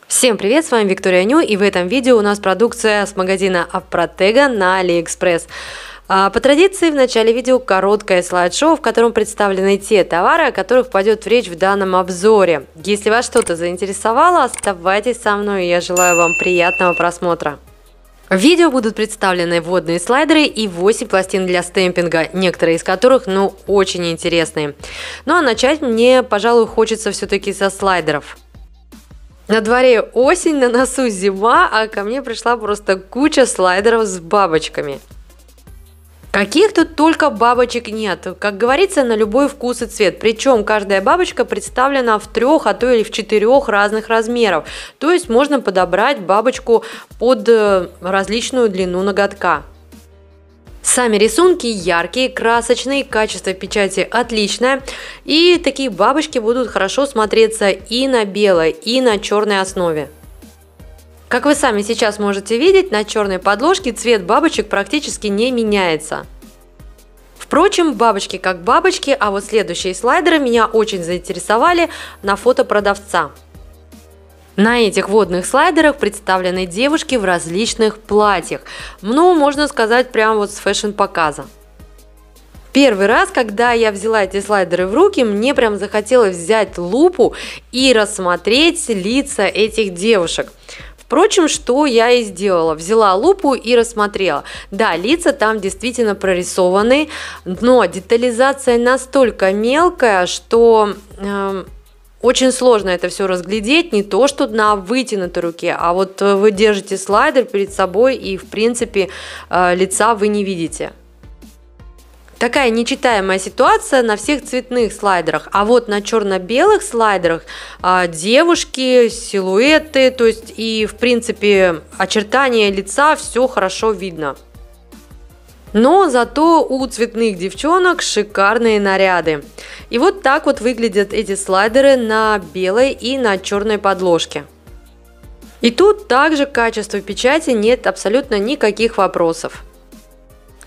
Всем привет, с вами Виктория Ню, и в этом видео у нас продукция с магазина Опротега на AliExpress. По традиции в начале видео короткое слайд-шоу, в котором представлены те товары, о которых пойдет речь в данном обзоре. Если вас что-то заинтересовало, оставайтесь со мной, и я желаю вам приятного просмотра. В видео будут представлены водные слайдеры и 8 пластин для стемпинга, некоторые из которых, очень интересные. Ну а начать мне, пожалуй, хочется все-таки со слайдеров. На дворе осень, на носу зима, а ко мне пришла просто куча слайдеров с бабочками. Каких тут только бабочек нет, как говорится, на любой вкус и цвет. Причем каждая бабочка представлена в 3, а то и в 4 разных размеров. То есть можно подобрать бабочку под различную длину ноготка. Сами рисунки яркие, красочные, качество печати отличное. И такие бабочки будут хорошо смотреться и на белой, и на черной основе. Как вы сами сейчас можете видеть, на черной подложке цвет бабочек практически не меняется. Впрочем, бабочки как бабочки, а вот следующие слайдеры меня очень заинтересовали на фото продавца. На этих водных слайдерах представлены девушки в различных платьях. Можно сказать, прям вот с фэшн-показа. Первый раз, когда я взяла эти слайдеры в руки, мне прям захотелось взять лупу и рассмотреть лица этих девушек. Впрочем, что я и сделала. Взяла лупу и рассмотрела. Да, лица там действительно прорисованы, но детализация настолько мелкая, что очень сложно это все разглядеть, не то что на вытянутой руке, а вот вы держите слайдер перед собой и в принципе лица вы не видите. Такая нечитаемая ситуация на всех цветных слайдерах, а вот на черно-белых слайдерах девушки, силуэты, то есть и в принципе очертания лица, все хорошо видно. Но зато у цветных девчонок шикарные наряды. И вот так вот выглядят эти слайдеры на белой и на черной подложке. И тут также к качеству печати нет абсолютно никаких вопросов.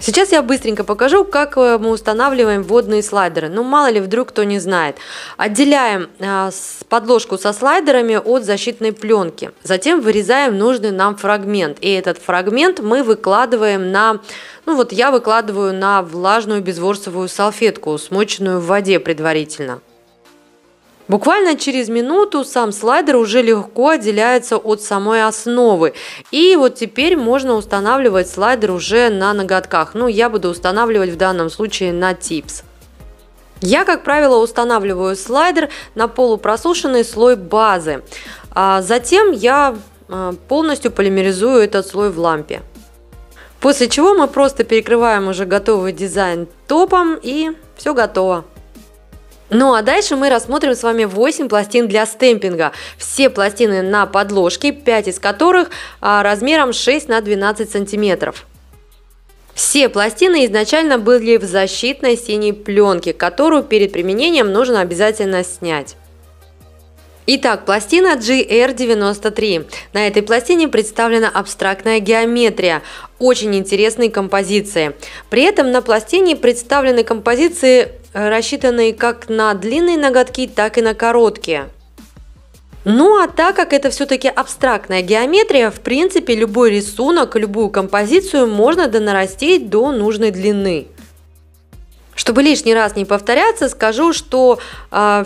Сейчас я быстренько покажу, как мы устанавливаем водные слайдеры. Мало ли, вдруг кто не знает. Отделяем подложку со слайдерами от защитной пленки. Затем вырезаем нужный нам фрагмент. И этот фрагмент мы выкладываем на... я выкладываю на влажную безворсовую салфетку, смоченную в воде предварительно. Буквально через минуту сам слайдер уже легко отделяется от самой основы. И вот теперь можно устанавливать слайдер уже на ноготках. Я буду устанавливать в данном случае на типс. Я, как правило, устанавливаю слайдер на полупросушенный слой базы. А затем я полностью полимеризую этот слой в лампе. После чего мы просто перекрываем уже готовый дизайн топом, и все готово. А дальше мы рассмотрим с вами 8 пластин для стемпинга. Все пластины на подложке, 5 из которых размером 6 на 12 сантиметров. Все пластины изначально были в защитной синей пленке, которую перед применением нужно обязательно снять. Итак, пластина GR93. На этой пластине представлена абстрактная геометрия очень интересной композиции. При этом на пластине представлены композиции, рассчитанные как на длинные ноготки, так и на короткие. А так как это все-таки абстрактная геометрия, в принципе любой рисунок, любую композицию можно донарастить до нужной длины. Чтобы лишний раз не повторяться, скажу, что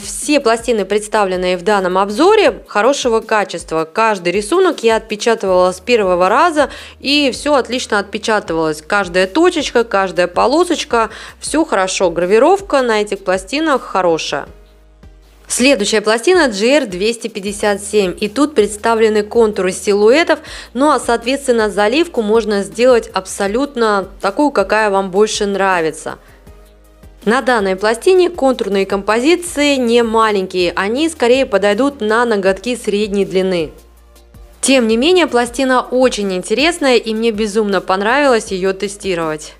все пластины, представленные в данном обзоре, хорошего качества. Каждый рисунок я отпечатывала с первого раза, и все отлично отпечатывалось. Каждая точечка, каждая полосочка, все хорошо. Гравировка на этих пластинах хорошая. Следующая пластина GR257, и тут представлены контуры силуэтов, а соответственно заливку можно сделать абсолютно такую, какая вам больше нравится. На данной пластине контурные композиции не маленькие, они скорее подойдут на ноготки средней длины. Тем не менее, пластина очень интересная, и мне безумно понравилось ее тестировать.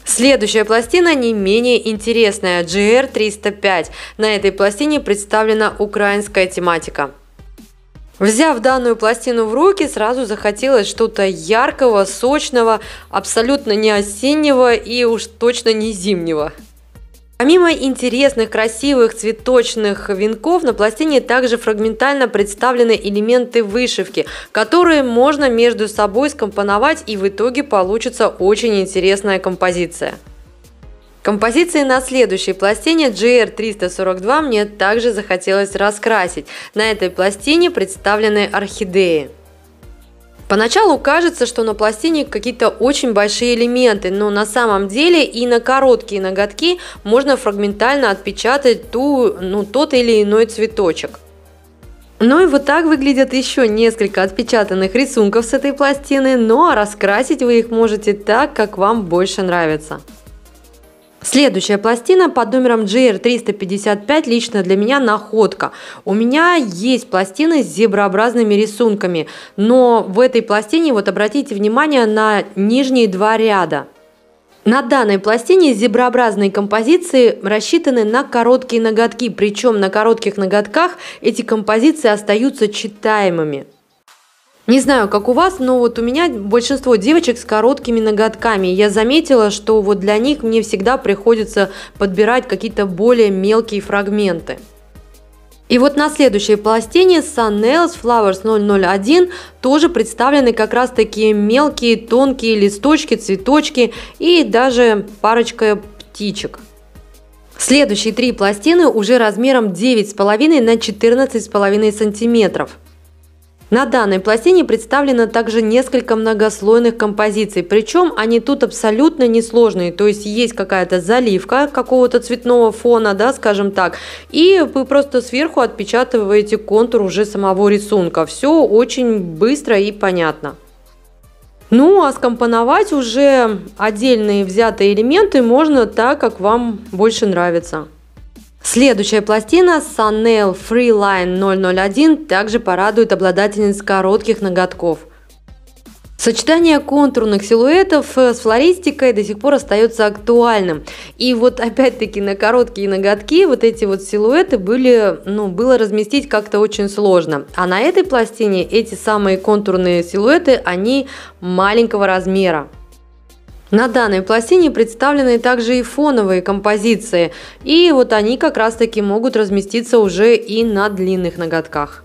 Следующая пластина не менее интересная, GR305. На этой пластине представлена украинская тематика. Взяв данную пластину в руки, сразу захотелось что-то яркого, сочного, абсолютно не осеннего и уж точно не зимнего. Помимо интересных, красивых, цветочных венков, на пластине также фрагментально представлены элементы вышивки, которые можно между собой скомпоновать, и в итоге получится очень интересная композиция. Композиции на следующей пластине GR342 мне также захотелось раскрасить. На этой пластине представлены орхидеи. Поначалу кажется, что на пластине какие-то очень большие элементы, но на самом деле и на короткие ноготки можно фрагментально отпечатать тот или иной цветочек. Ну и вот так выглядят еще несколько отпечатанных рисунков с этой пластины, но раскрасить вы их можете так, как вам больше нравится. Следующая пластина под номером GR355 лично для меня находка. У меня есть пластины с зеброобразными рисунками, но в этой пластине обратите внимание на нижние два ряда. На данной пластине зеброобразные композиции рассчитаны на короткие ноготки, причем на коротких ноготках эти композиции остаются читаемыми. Не знаю, как у вас, но у меня большинство девочек с короткими ноготками. Я заметила, что для них мне всегда приходится подбирать какие-то более мелкие фрагменты. И на следующей пластине Sunnails Flowers 001 тоже представлены как раз такие мелкие, тонкие листочки, цветочки и даже парочка птичек. Следующие три пластины уже размером 9,5 на 14,5 сантиметров. На данной пластине представлено также несколько многослойных композиций, причем они тут абсолютно несложные, то есть есть какая-то заливка какого-то цветного фона, скажем так, и вы просто сверху отпечатываете контур уже самого рисунка. Все очень быстро и понятно. Ну а скомпоновать уже отдельные взятые элементы можно так, как вам больше нравится. Следующая пластина Sunnail Freeline 001 также порадует обладательниц коротких ноготков. Сочетание контурных силуэтов с флористикой до сих пор остается актуальным. И опять-таки на короткие ноготки эти силуэты было разместить как-то очень сложно. А на этой пластине эти самые контурные силуэты, они маленького размера. На данной пластине представлены также и фоновые композиции, и они как раз таки могут разместиться уже и на длинных ноготках.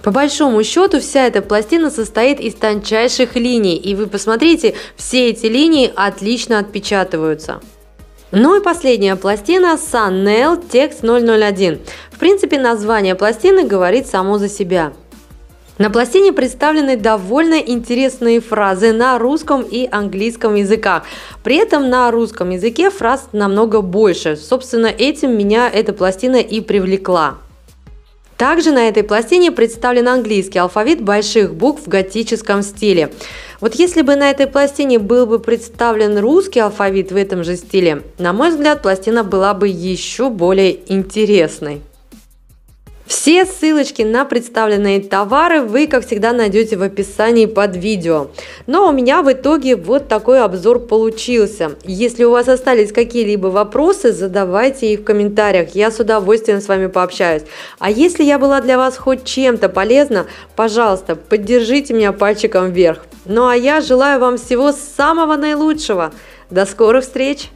По большому счету вся эта пластина состоит из тончайших линий, и вы посмотрите, все эти линии отлично отпечатываются. Ну и последняя пластина Sunnail Text 001. В принципе, название пластины говорит само за себя. На пластине представлены довольно интересные фразы на русском и английском языках. При этом на русском языке фраз намного больше. Собственно, этим меня эта пластина и привлекла. Также на этой пластине представлен английский алфавит больших букв в готическом стиле. Если бы на этой пластине был бы представлен русский алфавит в этом же стиле, на мой взгляд, пластина была бы еще более интересной. Все ссылочки на представленные товары вы, как всегда, найдете в описании под видео. Но у меня в итоге такой обзор получился. Если у вас остались какие-либо вопросы, задавайте их в комментариях, я с удовольствием с вами пообщаюсь. А если я была для вас хоть чем-то полезна, пожалуйста, поддержите меня пальчиком вверх. Ну а я желаю вам всего самого наилучшего. До скорых встреч!